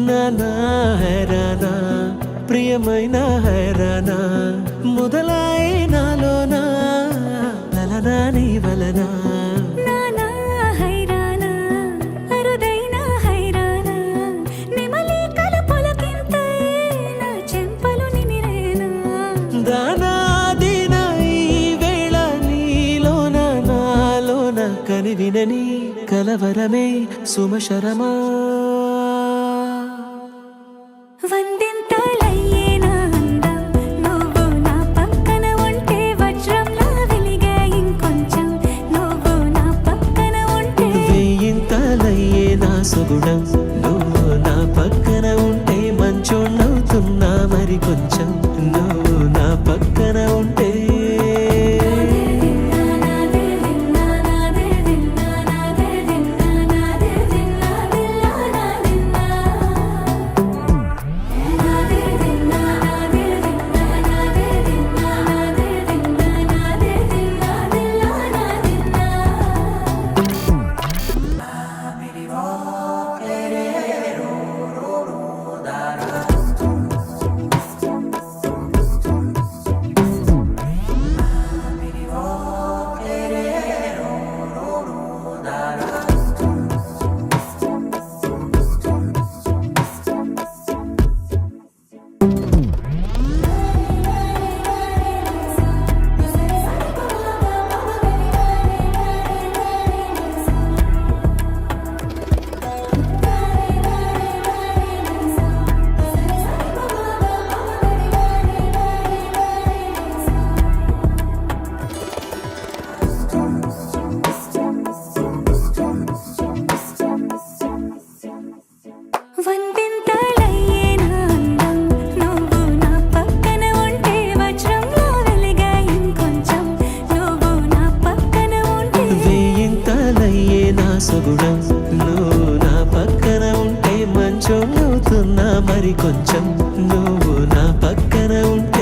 నానా హైరానా ప్రియమైన హైరానా మొదలాయే నాలోనా లలనా నీ వలనా నానా హైరానా అరుదైన హైరానా నెమలి కలపులకింతై నా చెంపలు నిమిరేనా దానా దినా ఈ వేళ నీలోన నాలోన కనివినని కలవరమే సుమశరమా వందింతలయ్యే నా అందం నువ్వు నా పక్కన ఉంటే వజ్రంలా వెలిగే ఇంకొంచెం నువ్వు నా పక్కన ఉంటే వేయింతలయ్యే నా సుగుణం నువ్వు నా పక్కన ఉంటే మంచోణ్ణవుతున్నా మరి కొంచెం నువ్వు నా పక్కన ఉంటే వందింతలయ్యే నా అందం నువ్వు నా పక్కన ఉంటే వజ్రంలా వెలిగే ఇంకొంచెం నువ్వు నా పక్కన ఉంటే వేయింతలయ్యే నా సుగుణం నువ్వు నా పక్కన ఉంటే మంచోణ్ణవుతున్నా మరి కొంచెం నువ్వు నా పక్కన ఉంటే